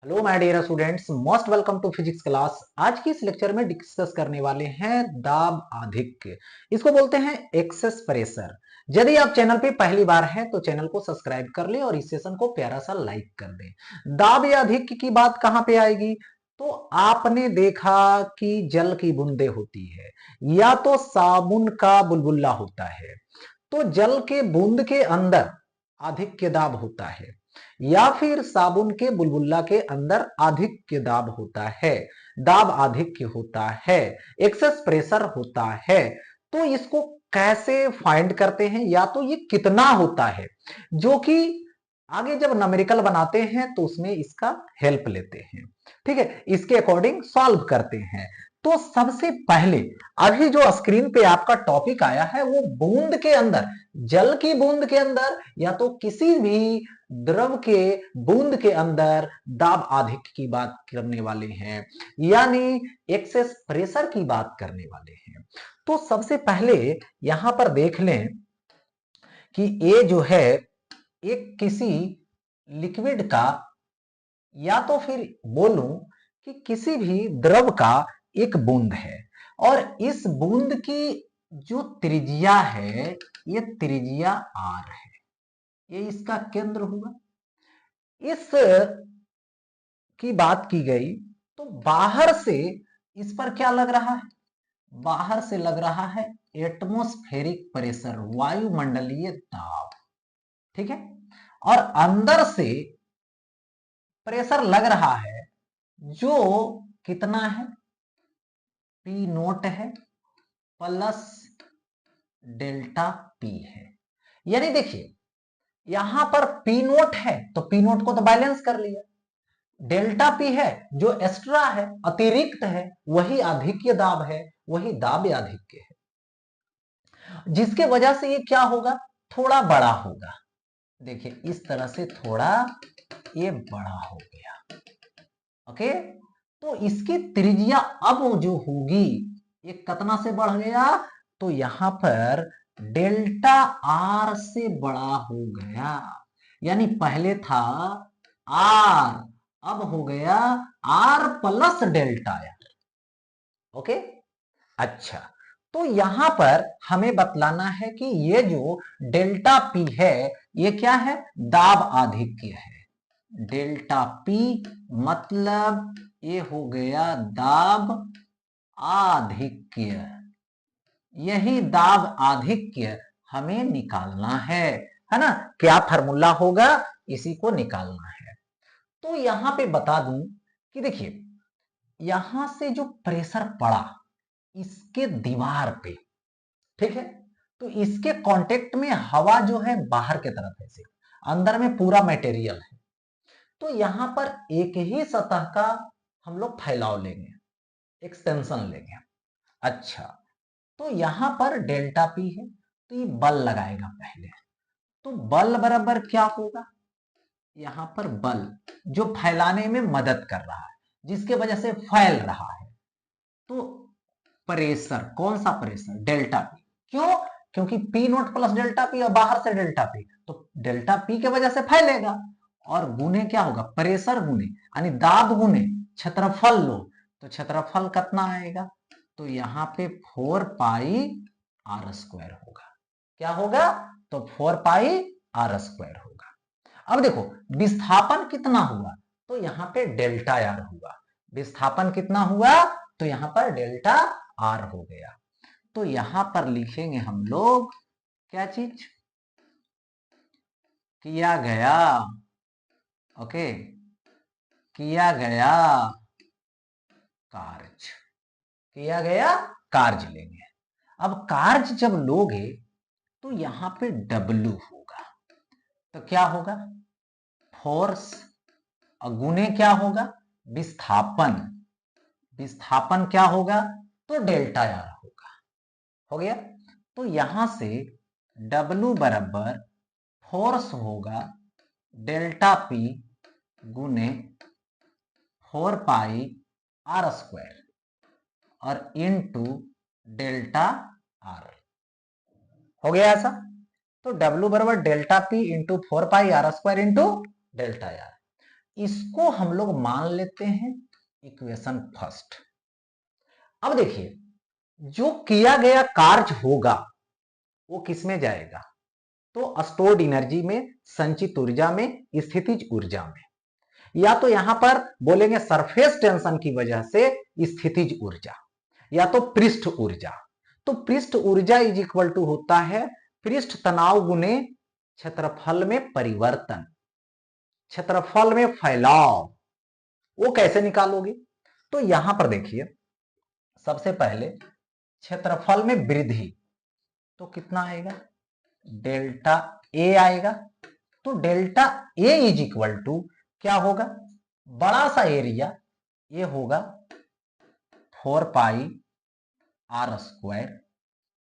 Hello my dear students, most welcome to physics class. आज की इस लेक्चर में डिस्कस करने वाले हैं दाब आधिक्य। इसको बोलते हैं एक्सेस प्रेशर। यदि आप चैनल पे पहली बार हैं तो चैनल को सब्सक्राइब कर ले और इस सेशन को प्यारा सा लाइक कर दें। दाब या आधिक्य की बात कहां पे आएगी? तो आपने देखा कि जल की बूंदे होती है या तो साबुन का बुलबुला होता है, तो जल के बूंद के अंदर आधिक्य दाब होता है या फिर साबुन के बुलबुल्ला के अंदर आधिक्य दाब होता है, दाब आधिक्य होता है, एक्सेस प्रेशर होता है। तो इसको कैसे फाइंड करते हैं, या तो ये कितना होता है, जो कि आगे जब न्यूमेरिकल बनाते हैं तो उसमें इसका हेल्प लेते हैं। ठीक है, इसके अकॉर्डिंग सॉल्व करते हैं। तो सबसे पहले अभी जो स्क्रीन पे आपका टॉपिक आया है वो बूंद के अंदर, जल की बूंद के अंदर या तो किसी भी द्रव के बूंद के अंदर दाब आधिक्य की बात करने वाले हैं, यानी एक्सेस प्रेशर की बात करने वाले हैं। तो सबसे पहले यहां पर देख लें कि ये जो है एक किसी लिक्विड का, या तो फिर बोलूं कि किसी भी द्रव का एक बूंद है, और इस बूंद की जो त्रिज्या है ये त्रिज्या आर है, ये इसका केंद्र हुआ। इस की बात की गई तो बाहर से इस पर क्या लग रहा है? बाहर से लग रहा है एटमॉस्फेरिक प्रेशर, वायुमंडलीय दाब। ठीक है, और अंदर से प्रेशर लग रहा है जो कितना है, पी नोट है प्लस डेल्टा पी है। यानी देखिए यहां पर पी नोट है तो पी नोट को तो बैलेंस कर लिया, डेल्टा पी है जो एक्स्ट्रा है, अतिरिक्त है, वही आधिक्य दाब है, वही दाब आधिक्य है, जिसके वजह से ये क्या होगा, थोड़ा बड़ा होगा। देखिए इस तरह से थोड़ा ये बड़ा हो गया। ओके, तो इसकी त्रिज्या अब जो होगी ये कितना से बढ़ गया, तो यहां पर डेल्टा आर से बड़ा हो गया। यानी पहले था आर, अब हो गया R plus delta R. Okay, अच्छा, तो यहां पर हमें बतलाना है कि ये जो डेल्टा पी है ये क्या है, दाब आधिक्य है। डेल्टा पी मतलब ये हो गया दाब आधिक्य। यही दाब आधिक्य हमें निकालना है ना? क्या फार्मूला होगा, इसी को निकालना है। तो यहां पे बता दूं कि देखिए यहां से जो प्रेशर पड़ा इसके दीवार पे, ठीक है, तो इसके कांटेक्ट में हवा जो है बाहर की तरफ है, से अंदर में पूरा मटेरियल है, तो यहां पर एक ही सतह का हम लोग फैलाव लेंगे, एक्सटेंशन लेंगे। अच्छा, तो यहां पर डेल्टा पी है तो ये बल लगाएगा पहले, तो बल बराबर क्या होगा, यहां पर बल जो फैलाने में मदद कर रहा है, जिसके वजह से फैल रहा है, तो प्रेशर, कौन सा प्रेशर, डेल्टा पी। क्यों? क्योंकि P note plus delta P और बाहर से डेल्टा पी, तो डेल्टा पी के वजह से फैलेगा, और गुने क्या होगा, प्रेशर गुने यानी दाब गुने क्षेत्रफल लो, तो क्षेत्रफल कितना आएगा, तो यहां पे 4 पाई आर स्क्वायर होगा। क्या होगा, तो 4 पाई आर स्क्वायर होगा। अब देखो विस्थापन कितना हुआ, तो यहां पे डेल्टा आर हुआ। विस्थापन कितना हुआ, तो यहां पर डेल्टा आर हो गया। तो यहां पर लिखेंगे हम लोग क्या चीज, किया गया, ओके, किया गया कार्य, किया गया कार्य लेंगे। अब कार्य जब लोगे तो यहां पे W होगा, तो क्या होगा, फोर्स, और गुने क्या होगा, विस्थापन, विस्थापन क्या होगा, तो डेल्टा आर होगा। हो गया, तो यहां से W बराबर फोर्स होगा डेल्टा पी गुने 4 पाई आर स्क्वायर और इनटू डेल्टा आर। हो गया ऐसा, तो W बराबर delta P into 4 pi R square into delta R. इसको हम लोग मान लेते हैं इक्वेशन फर्स्ट। अब देखिए, जो किया गया कार्य होगा वो किस में जाएगा? तो स्टोर्ड एनर्जी में, संचित ऊर्जा में, स्थितिज ऊर्जा में। या तो यहां पर बोलेंगे सरफेस टेंशन की वजह से स्थितिज ऊर्जा, या तो पृष्ठ ऊर्जा। तो पृष्ठ ऊर्जा इज इक्वल टू होता है पृष्ठ तनाव गुने क्षेत्रफल में परिवर्तन, क्षेत्रफल में फैलाव। वो कैसे निकालोगे? तो यहां पर देखिए, सबसे पहले क्षेत्रफल में वृद्धि तो कितना आएगा? डेल्टा ए आएगा। तो delta A is equal to क्या होगा? बड़ा सा एरिया ये होगा 4 पाई आर स्क्वायर।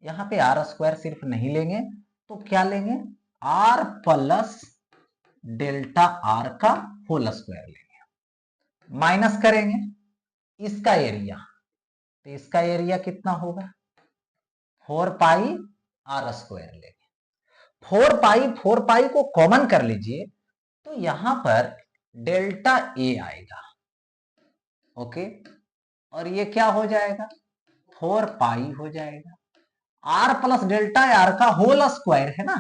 यहां पे आर स्क्वायर सिर्फ नहीं लेंगे तो क्या लेंगे? आर प्लस डेल्टा आर का होल स्क्वायर लेंगे, माइनस करेंगे इसका एरिया। तो इसका एरिया कितना होगा? 4 पाई आर स्क्वायर लेंगे। 4 पाई को कॉमन कर लीजिए तो यहां पर डेल्टा ए आएगा। ओके, और ये क्या हो जाएगा? 4 पाई हो जाएगा। आर प्लस डेल्टा आर का होल स्क्वायर है ना,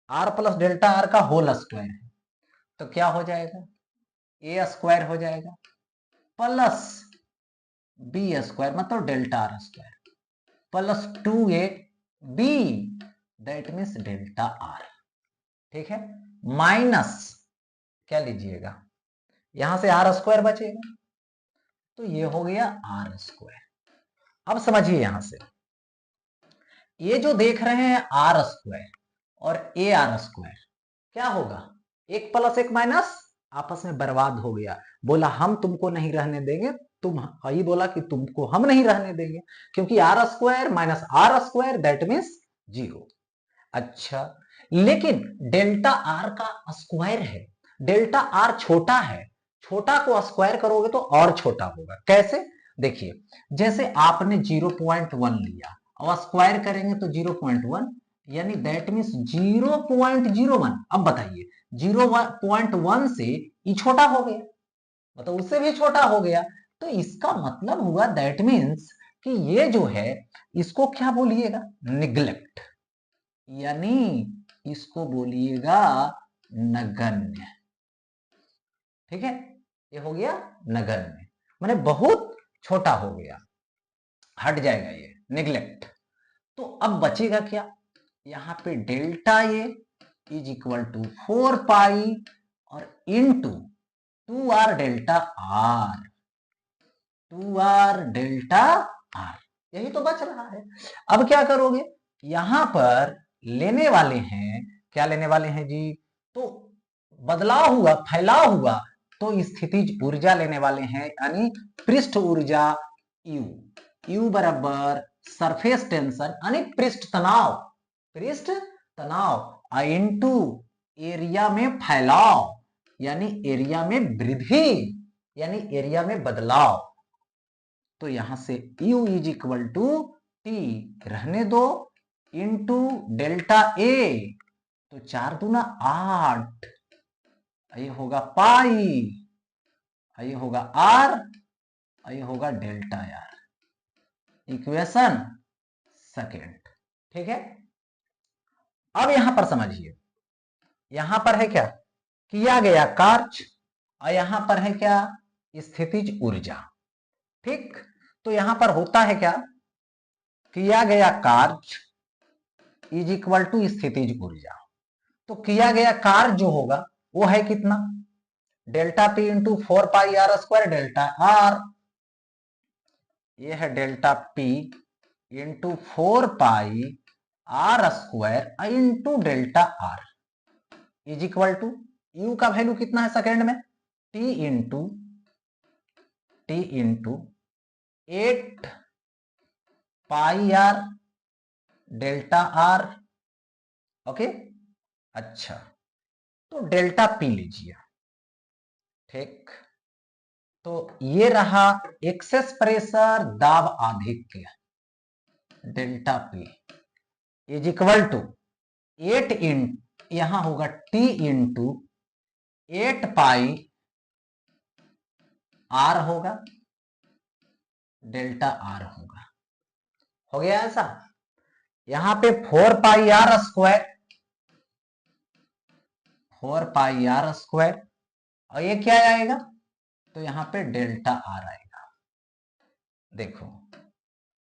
आर प्लस डेल्टा आर का होल स्क्वायर है, तो क्या हो जाएगा? ए स्क्वायर हो जाएगा प्लस बी स्क्वायर मतलब delta R square plus 2a B, that means delta R. ठीक है, माइनस क्या लीजिएगा? यहां से आर स्क्वायर बचेगा, तो ये हो गया आर स्क्वायर। अब समझिए, यहां से ये जो देख रहे हैं आर स्क्वायर और ए आर स्क्वायर, क्या होगा? एक प्लस एक माइनस आपस में बर्बाद हो गया। बोला हम तुमको नहीं रहने देंगे, तुम ही बोला कि तुमको हम नहीं रहने देंगे, क्योंकि R square minus R square that means 0। अच्छा, लेकिन डेल्टा आर का स्क्वायर है, डेल्टा आर छोटा है, छोटा को स्क्वायर करोगे तो और छोटा होगा। कैसे? देखिए, जैसे आपने 0.1 लिया और स्क्वायर करेंगे तो 0.1, यानी दैट मीन्स 0.01। अब बताइए, 0.1 से ये छोटा हो गया, मतलब उससे भी छोटा हो गया, तो इसका मतलब हुआ दैट मीन्स कि ये जो है इसको क्या बोलिएगा? निग्लेक्ट, यानी इसको बोलिएगा नगण्य। ठीक है, ये हो गया नगण्य, माने बहुत छोटा हो गया, हट जाएगा ये, निग्लेक्ट। तो अब बचेगा क्या? यहां पे delta A is equal to 4 pi और into 2r delta R, 2r delta R, यही तो बच रहा है। अब क्या करोगे? यहां पर लेने वाले हैं, क्या लेने वाले हैं जी? तो बदलाव हुआ, फैलाव हुआ, तो स्थितिज ऊर्जा लेने वाले हैं, यानी पृष्ठ ऊर्जा U। U बराबर सरफेस टेंशन यानी पृष्ठ तनाव, पृष्ठ तनाव इनटू एरिया में फैलाव, यानी एरिया में वृद्धि, यानी एरिया में बदलाव। तो यहां से U is equal to T रहने दो इंटू डेल्टा ए, तो 4 दूना 8, ये होगा पाई, ये होगा आर, ये होगा डेल्टा आर। Equation second. ठीक है, अब यहां पर समझिए, यहां पर है क्या? किया गया कार्य, और यहां पर है क्या? स्थितिज ऊर्जा। ठीक, तो यहां पर होता है क्या? किया गया कार्य इज इक्वल टू स्थितिज ऊर्जा। तो किया गया कार्य जो होगा वो है कितना? Delta P into 4 pi R square delta R, ये है delta P into 4 pi R square into delta R is equal to U का वैल्यू कितना है सेकेंड में? T into 8 pi R delta R. Okay, अच्छा, तो डेल्टा पी लीजिए। ठीक, तो ये रहा एक्सेस प्रेशर, दाब आधिक्य, delta P is equal to 8 इन, यहां होगा टी इंटू 8 पाई आर होगा, डेल्टा आर होगा। हो गया ऐसा। यहां पे 4 pi R square, 4 pi R square, और ये क्या आएगा, तो यहां पे डेल्टा आर आएगा। देखो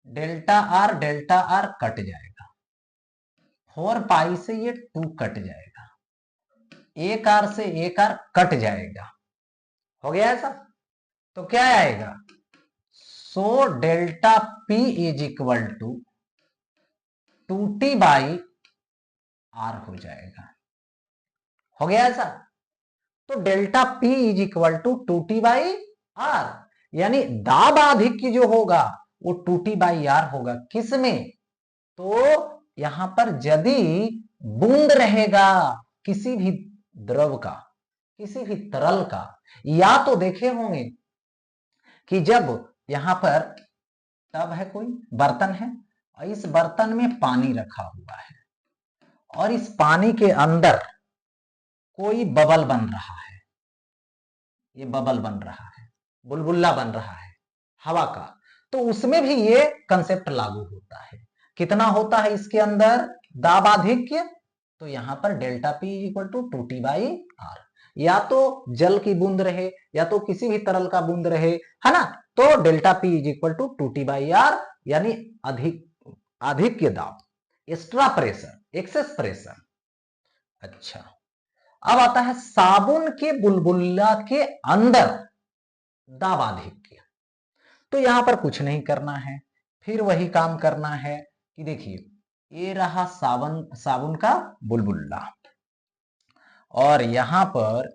डेल्टा आर कट जाएगा, 4 पाई से ये 2 कट जाएगा, एक आर से एक आर कट जाएगा। हो गया ऐसा। तो क्या आएगा, so delta P is equal to 2t/r हो जाएगा। हो गया ऐसा। तो delta P is equal to 2t/r, यानी दाब आधिक्य जो होगा वो 2t/r होगा। किसमें, तो यहां पर यदि बूंद रहेगा किसी भी द्रव का, किसी भी तरल का, या तो देखे होंगे कि जब यहां पर टब है, कोई बर्तन है, और इस बर्तन में पानी रखा हुआ है, और इस पानी के अंदर कोई बबल बन रहा है, ये बबल बन रहा है, बुलबुल्ला बन रहा है हवा का, तो उसमें भी ये कंसेप्ट लागू होता है। कितना होता है इसके अंदर दाब आधिक्य, तो यहां पर delta P equal to 2t/r, या तो जल की बूंद रहे या तो किसी भी तरल का बूंद रहे, है ना, तो delta P is equal to 2t/r, यानी आधिक्य दाब, एक्स्ट्रा प्रेशर, एक्सेस प्रेशर। अच्छा, अब आता है साबुन के बुलबुला के अंदर दाब आधिक्य। तो यहां पर कुछ नहीं करना है, फिर वही काम करना है कि देखिए ये रहा साबुन का बुलबुला, और यहां पर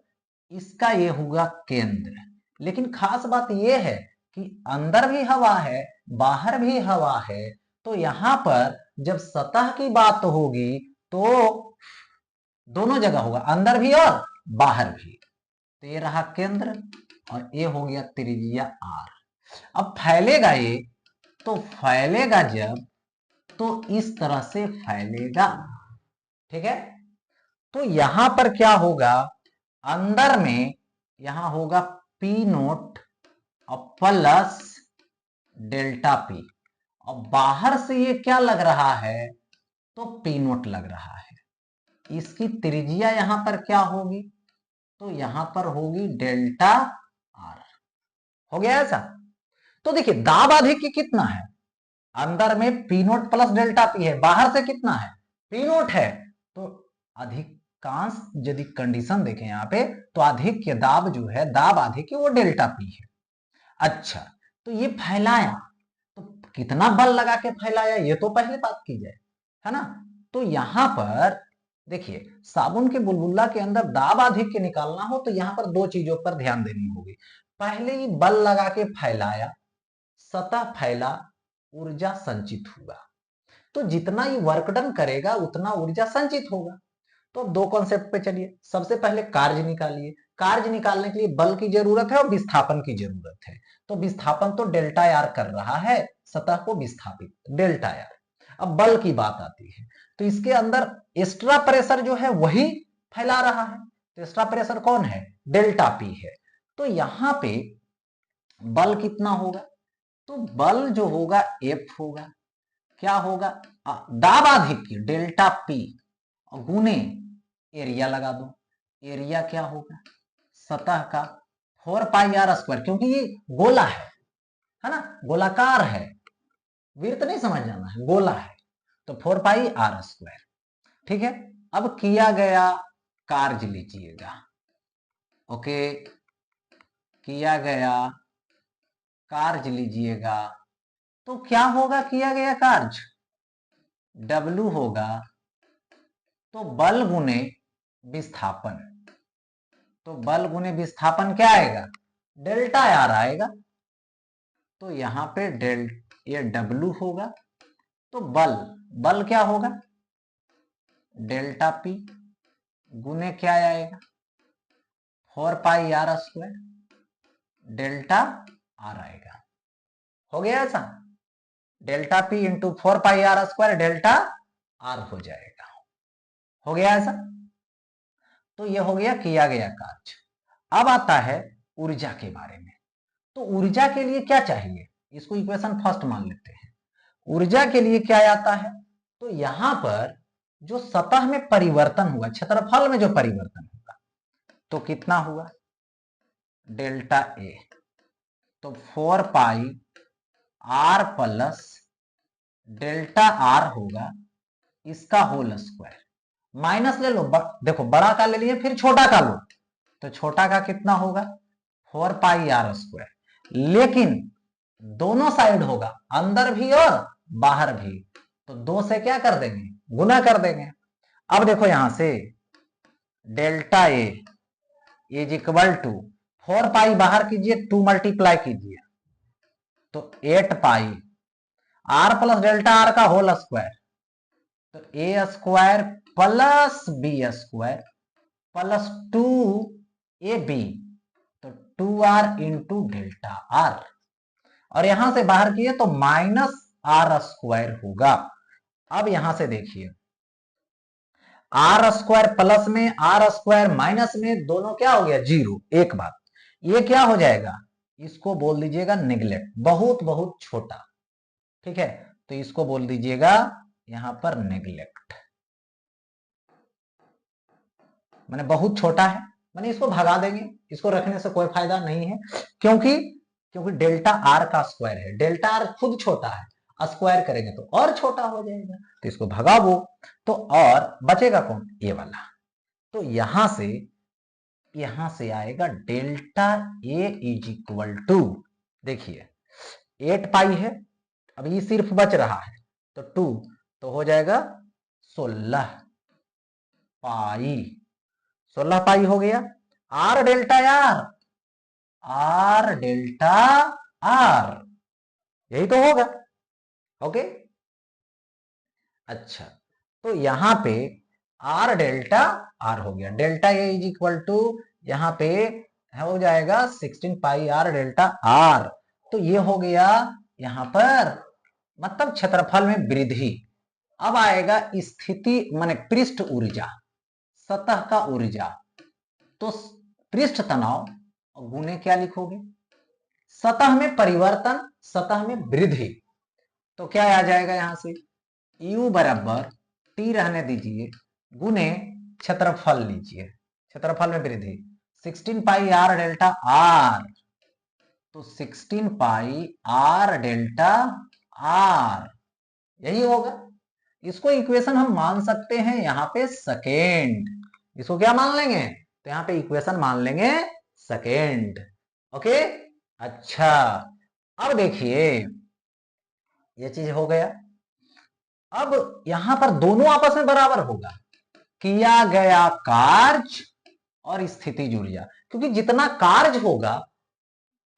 इसका ये होगा केंद्र। लेकिन खास बात यह है कि अंदर भी हवा है, बाहर भी हवा है, तो यहां पर जब सतह की बात होगी तो दोनों जगह होगा, अंदर भी और बाहर भी। तो ये रहा केंद्र, और ये हो गया त्रिज्या आर। अब फैलेगा ये, तो फैलेगा जब, तो इस तरह से फैलेगा, ठीक है। तो यहां पर क्या होगा, अंदर में यहां होगा पी नोट और प्लस डेल्टा पी, और बाहर से ये क्या लग रहा है, तो पी नोट लग रहा है। इसकी त्रिज्या यहां पर क्या होगी, तो यहां पर होगी डेल्टा आर। हो गया ऐसा। तो देखिए दाब आधिक्य कितना है, अंदर में P note plus delta P है, बाहर से कितना है, पी नोट है। तो अधिकांश यदि कंडीशन देखें यहां पे, तो आधिक्य दाब जो है, दाब आधिक्य वो डेल्टा पी है। अच्छा, तो ये फैलाया, तो कितना बल लगा के फैलाया, ये तो पहले बात की जाए, है ना। तो यहां पर देखिए साबुन के बुलबुला के अंदर दाब आधिक्य निकालना हो तो यहां पर दो चीजों पर ध्यान देनी होगी। पहले ही बल लगा के फैलाया, सतह फैला, ऊर्जा संचित हुआ, तो जितना ये वर्क डन करेगा उतना ऊर्जा संचित होगा। तो दो कॉन्सेप्ट पे चलिए, सबसे पहले कार्य निकालिए। कार्य निकालने के लिए बल की जरूरत है और विस्थापन की जरूरत है। तो विस्थापन तो डेल्टा आर कर रहा है, सतह को विस्थापित डेल्टा आर। अब बल की बात आती है, तो इसके अंदर एक्स्ट्रा प्रेशर जो है वही फैला रहा है, तो एक्स्ट्रा प्रेशर कौन है, डेल्टा पी है। तो यहां पे बल कितना होगा, तो बल जो होगा एफ होगा, क्या होगा, दाब आधिक्य डेल्टा पी गुने एरिया लगा दो, एरिया क्या होगा, सतह का 4 पाई आर स्क्वायर, क्योंकि ये गोला है ना, गोलाकार है, वृत्त नहीं समझ जाना है, गोला है, तो 4 पाई आर स्क्वायर। ठीक है। अब किया गया कार्य लीजिएगा, ओके, किया गया कार्य लीजिएगा, तो क्या होगा किया गया कार्य, W होगा तो बल गुने विस्थापन, तो बल गुने विस्थापन क्या आएगा, डेल्टा आर आएगा। तो यहां पे ये W होगा, तो बल, बल क्या होगा, डेल्टा पी गुने क्या आएगा, 4 pi R square, delta R आएगा। हो गया ऐसा, delta P into 4 pi R square delta R हो जाएगा। हो गया ऐसा। तो ये हो गया किया गया कार्य। अब आता है ऊर्जा के बारे में। तो ऊर्जा के लिए क्या चाहिए, इसको इक्वेशन फर्स्ट मान लेते हैं। ऊर्जा के लिए क्या आता है, तो यहां पर जो सतह में परिवर्तन हुआ, क्षेत्रफल में जो परिवर्तन हुआ, तो कितना हुआ, डेल्टा ए, तो 4 pi R plus delta R होगा, इसका होल स्क्वायर, माइनस ले लो, देखो बड़ा का ले लिए फिर छोटा का लो, तो छोटा का कितना होगा 4 पाई आर स्क्वायर, लेकिन दोनों साइड होगा, अंदर भी और बाहर भी, तो 2 से क्या कर देंगे, गुना कर देंगे। अब देखो यहां से delta A is equal to 4 pi बाहर कीजिए, 2 मल्टीप्लाई कीजिए, तो 8 pi R plus delta R का होल स्क्वायर, तो A square plus B square plus 2 A B, तो 2r इंटू डेल्टा आर, और यहां से बाहर किए तो माइनस आर स्क्वायर होगा। अब यहां से देखिए आर स्क्वायर प्लस में आर स्क्वायर माइनस में, दोनों क्या हो गया जीरो। एक बात ये क्या हो जाएगा, इसको बोल दीजिएगा निगलेक्ट, बहुत बहुत छोटा, ठीक है, तो इसको बोल दीजिएगा यहां पर नेग्लेक्ट, माने बहुत छोटा है, माने इसको भगा देंगे, इसको रखने से कोई फायदा नहीं है, क्योंकि डेल्टा आर का स्क्वायर है, डेल्टा आर खुद छोटा है, स्क्वायर करेंगे तो और छोटा हो जाएगा, तो इसको भगाओ, तो और बचेगा कौन, ये वाला, तो यहां से आएगा delta A is equal to, देखिए 8 पाई है, अब ये सिर्फ बच रहा है, तो 2 तो हो जाएगा 16 पाई, 16 पाई हो गया, are delta are, are delta R, यही तो होगा, ओके। अच्छा, तो यहां पे आर डेल्टा आर हो गया, delta A is equal to यहां पे हो जाएगा 16 पाई आर डेल्टा आर, तो ये हो गया यहां पर मतलब क्षेत्रफल में वृद्धि। अब आएगा स्थिति माने पृष्ठ ऊर्जा, सतह का ऊर्जा, तो पृष्ठ तनाव गुने क्या लिखोगे, सतह में परिवर्तन, सतह में वृद्धि, तो क्या आ जाएगा यहां से U बराबर टी रहने दीजिए, गुने क्षेत्रफल लीजिए, क्षेत्रफल में वृद्धि 16 पाई आर डेल्टा आर, तो 16 पाई आर डेल्टा आर, यही होगा। इसको इक्वेशन हम मान सकते हैं यहां पे सेकेंड, इसको क्या मान लेंगे, तो यहां पे इक्वेशन मान लेंगे सेकेंड, ओके। अच्छा, अब देखिए ये चीज हो गया, अब यहां पर दोनों आपस में बराबर होगा, किया गया कार्य और स्थितिज ऊर्जा, क्योंकि जितना कार्य होगा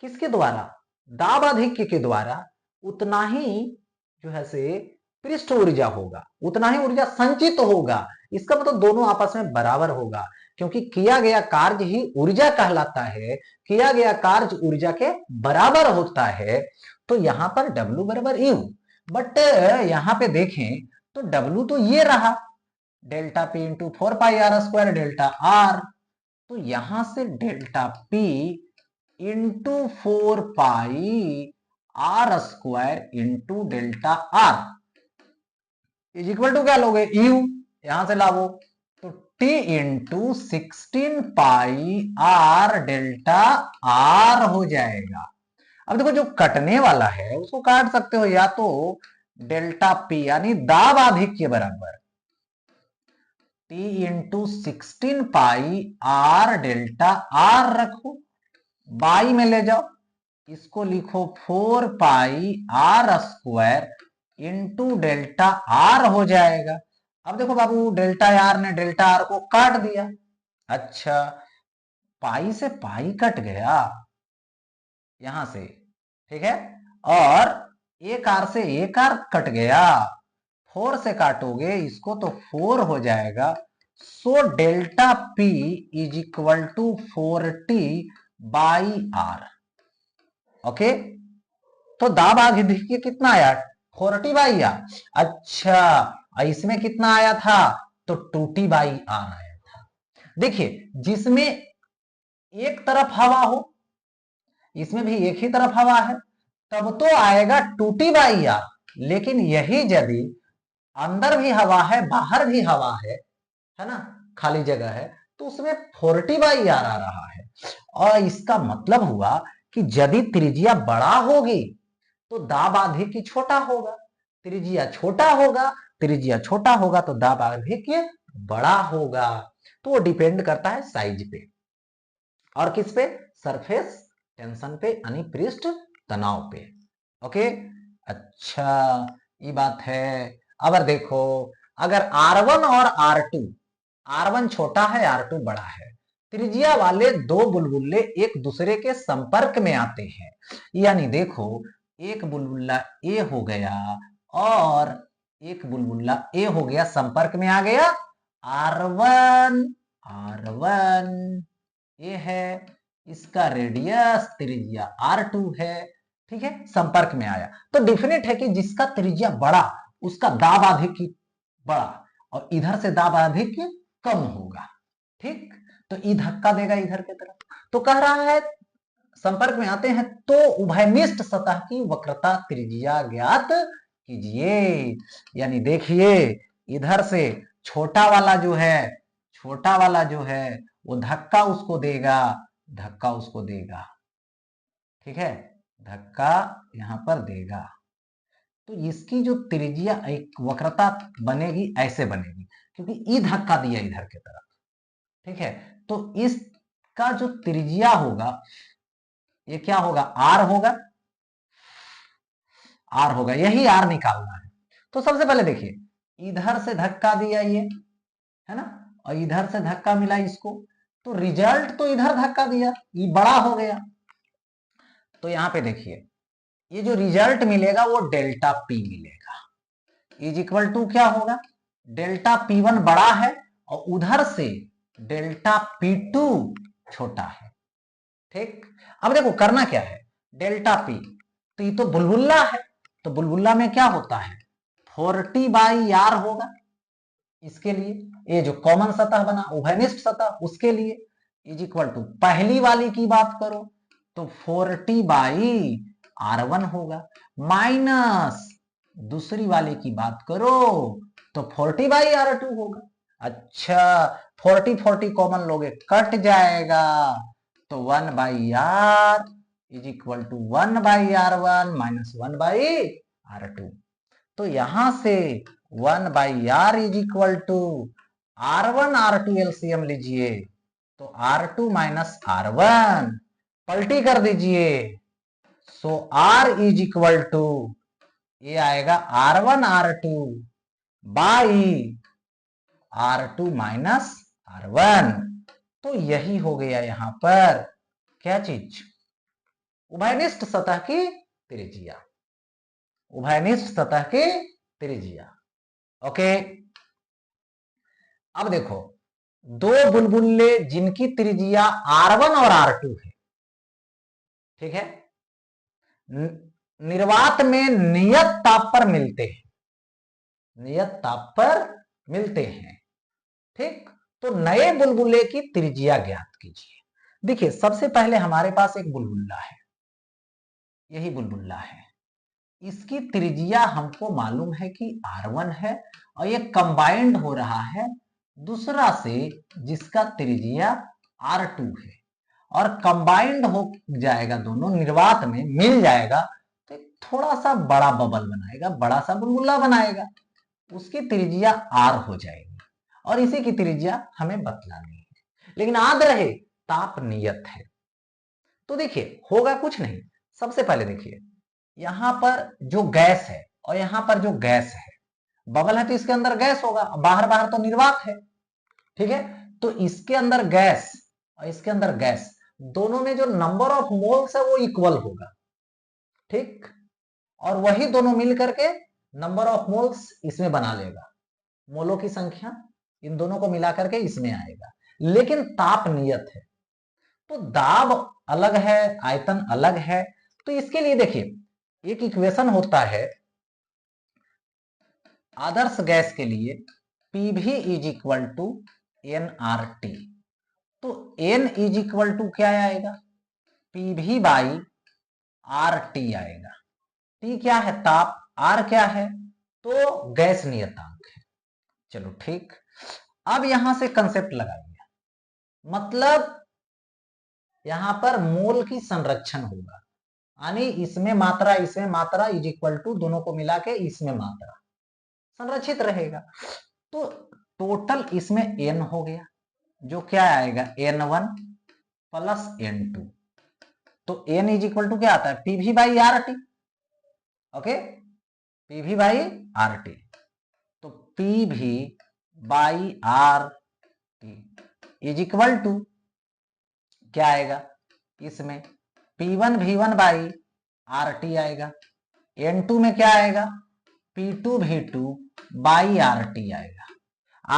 किसके द्वारा, दाब आधिक्य के द्वारा, उतना ही जो है से पृष्ठ ऊर्जा होगा, उतना ही ऊर्जा संचित होगा, इसका मतलब दोनों आपस में बराबर होगा, क्योंकि किया गया कार्य ही ऊर्जा कहलाता है, किया गया कार्य ऊर्जा के बराबर होता है, तो यहां पर W बराबर U, बट यहां पे देखें तो W तो ये रहा, delta P into 4 pi R square delta R, तो यहां से delta P into 4 pi R square into delta R is equal to क्या लोगे, U, यहां से लाओ, तो T into 16 pi R delta R हो जाएगा। अब देखो जो कटने वाला है उसको काट सकते हो, या तो डेल्टा पी यानी दाब आधिक्य बराबर T into 16 pi R delta R रखो, बाई में ले जाओ, इसको लिखो 4 pi R square into delta R हो जाएगा। अब देखो बाबू डेल्टा आर ने डेल्टा आर को काट दिया, अच्छा पाई से पाई कट गया यहां से, ठीक है, और एक आर से एक आर कट गया, 4 से काटोगे इसको तो 4 हो जाएगा, so delta P is equal to 4t by R, okay. तो दाब आधिक्य कितना आया, 4t बाई आर, अच्छा इसमें कितना आया था, तो 2t बाई आर आया था। देखिए जिसमें एक तरफ हवा हो, इसमें भी एक ही तरफ हवा है, तब तो आएगा 2T/r। लेकिन यही यदि अंदर भी हवा है बाहर भी हवा है ना, खाली जगह है, तो उसमें 40/r आ रहा है। और इसका मतलब हुआ कि यदि त्रिज्या बड़ा होगी तो दाब आधिक्य छोटा होगा, त्रिज्या छोटा होगा, त्रिज्या छोटा होगा तो दाब आधिक्य बड़ा होगा। तो वो डिपेंड करता है साइज पे और किस पे, सरफेस टेंशन पे यानी पृष्ठ तनाव पे। ओके, अच्छा ये बात है। अब देखो, अगर R1 और R2, R1 छोटा है R2 बड़ा है, त्रिज्या वाले दो बुलबुले एक दूसरे के संपर्क में आते हैं, यानी देखो एक बुलबुला ए हो गया और एक बुलबुला ए हो गया, संपर्क में आ गया R1, R1 ये है, इसका रेडियस त्रिज्या R2 है, ठीक है, संपर्क में आया। तो डिफिनेट है कि जिसका त्रिज्या बड़ा उसका दाब आधिक्य बड़ा और इधर से दाब आधिक्य कम होगा, ठीक। तो ई धक्का देगा इधर की तरफ, तो कह रहा है संपर्क में आते हैं तो उभयनिष्ठ सतह की वक्रता त्रिज्या ज्ञात कीजिए। यानी देखिए इधर से छोटा वाला जो है, छोटा वाला जो है वो धक्का उसको देगा, धक्का उसको देगा, ठीक है, धक्का यहां पर देगा। तो इसकी जो त्रिज्या एक वक्रता बनेगी ऐसे बनेगी, क्योंकि ई धक्का दिया इधर की तरफ, ठीक है। तो इसका जो त्रिज्या होगा ये क्या होगा, आर होगा, आर होगा, यही आर निकालना है। तो सबसे पहले देखिए इधर से धक्का दिया ये, है ना, और इधर से धक्का मिला इसको, तो रिजल्ट तो इधर धक्का दिया, ये बड़ा हो गया। तो यहां पे देखिए ये जो रिजल्ट मिलेगा वो डेल्टा पी मिलेगा, इज इक्वल टू क्या होगा, डेल्टा P1 बड़ा है और उधर से डेल्टा P2 छोटा है, ठीक। अब देखो करना क्या है, डेल्टा P, तो ये तो बुलबुल्ला है, तो बुलबुल्ला में क्या होता है 40/r होगा, इसके लिए ये जो कॉमन सतह बना उभयनिष्ठ सतह उसके लिए, इज इक्वल टू पहली वाली की बात करो तो 40/r1 होगा, माइनस दूसरी वाले की बात करो तो 40/r2 होगा। अच्छा 40 कॉमन लोगे कट जाएगा, तो 1/r is equal to 1/r1 minus 1/r2। तो यहां से 1/r is equal to R1 R2 LCM लीजिए, तो R2 माइनस R1 पलटी कर दीजिए, सो R इज इक्वल टू ये आएगा R1 R2 by R2 minus R1। तो यही हो गया यहां पर क्या चीज, उभयनिष्ठ सतह की त्रिज्या, उभयनिष्ठ सतह की त्रिज्या। ओके, अब देखो दो बुलबुले जिनकी त्रिज्या R1 और R2 है, ठीक है, निर्वात में नियत ताप पर मिलते हैं, नियत ताप पर मिलते हैं, ठीक। तो नए बुलबुले की त्रिज्या ज्ञात कीजिए। देखिए सबसे पहले हमारे पास एक बुलबुला है, यही बुलबुला है, इसकी त्रिज्या हमको मालूम है कि R1 है और ये कंबाइंड हो रहा है दूसरा से जिसका त्रिज्या R2 है, और कंबाइंड हो जाएगा, दोनों निर्वात में मिल जाएगा तो थोड़ा सा बड़ा बबल बनाएगा, बड़ा सा बुलबुला बनाएगा, उसकी त्रिज्या R हो जाएगी और इसी की त्रिज्या हमें बतलानी है, लेकिन याद रहे ताप नियत है। तो देखिए होगा कुछ नहीं, सबसे पहले देखिए यहां पर जो गैस है और यहां पर जो गैस है, बबल है तो इसके अंदर गैस होगा, बाहर बाहर तो निर्वात है, ठीक है। तो इसके अंदर गैस और इसके अंदर गैस, दोनों में जो नंबर ऑफ मोल्स है वो इक्वल होगा, ठीक, और वही दोनों मिल करके नंबर ऑफ मोल्स इसमें बना लेगा, मोलों की संख्या इन दोनों को मिला करके इसमें आएगा, लेकिन ताप नियत है, तो दाब अलग है आयतन अलग है। तो इसके लिए देखिए एक इक्वेशन होता है आदर्श गैस के लिए, PV is equal to nRT, तो n इज इक्वल टू क्या आएगा PV बाई RT आएगा। T क्या है? ताप। R क्या है? तो गैस नियतांक है। चलो ठीक, अब यहां से कंसेप्ट लगाइए, मतलब यहां पर मोल की संरक्षण होगा, यानी इसमें मात्रा इज इक्वल टू दोनों को मिला के इसमें मात्रा संरक्षित रहेगा। तो टोटल इसमें n हो गया, जो क्या आएगा? n1 plus n2। तो n इज इक्वल टू क्या आता है? PV by RT। Okay, PV by RT। तो PV by RT is equal to क्या आएगा? इसमें P1 V1 बाई RT आएगा। N2 में क्या आएगा? P2 V2 बाई RT आएगा।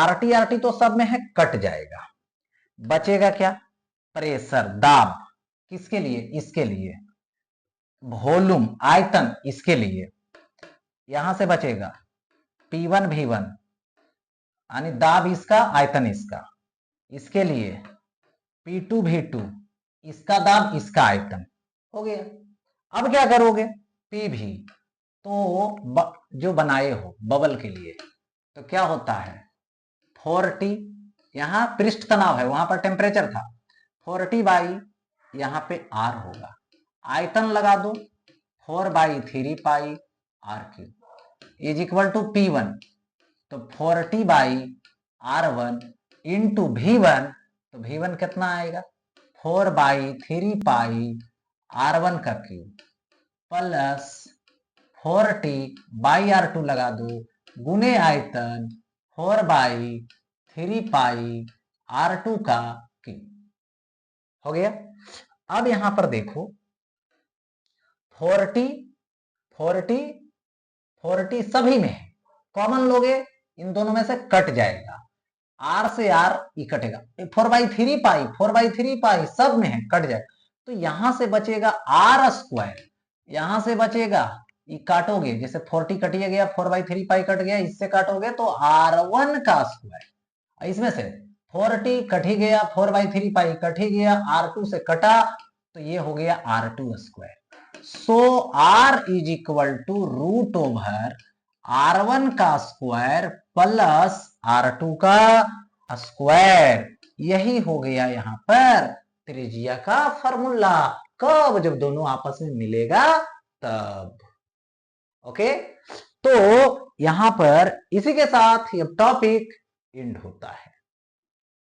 RT तो सब में है, कट जाएगा, बचेगा क्या? प्रेशर, दाब। किसके लिए? इसके लिए। वॉल्यूम, आयतन, इसके लिए। यहां से बचेगा P1 V1, यानी दाब इसका, आयतन इसका। इसके लिए P2 V2, इसका दाब, इसका आयतन। हो गया। अब क्या करोगे? PV तो जो बनाए हो बबल के लिए, तो क्या होता है? 4T, यहां पृष्ठ तनाव है, वहां पर टेम्परेचर था। 4T बाई यहां पे R होगा, आयतन लगा दो 4/3 पाई R³ is equal to P1। तो 4T by R1 into V1, तो V1 कितना आएगा? 4/3 पाई R1 का cube plus 4T by R2 लगा दो, गुने आयतन 4/3 पाई R2 का क्यूब। हो गया। अब यहां पर देखो 4T 4T 4T सभी में है, कॉमन लोगे, इन दोनों में से कट जाएगा, R से R ही कटेगा। 4/3 पाई सब में है, कट जाएगा। तो यहां से बचेगा R², यहां से बचेगा, ये काटोगे, जैसे 4T कटिए गया, 4/3 पाई कट गया, इससे काटोगे तो R1 का स्क्वायर। इसमें से 4T कट ही गया, 4/3 पाई कट ही गया, R2 से कटा, तो ये हो गया R2²। So R is equal to root over R1 का स्क्वायर प्लस R2 का स्क्वायर। यही हो गया यहां पर त्रिज्या का फॉर्मूला। कब? जब दोनों आपस में मिलेगा तब। ओके, तो यहां पर इसी के साथ ये टॉपिक एंड होता है।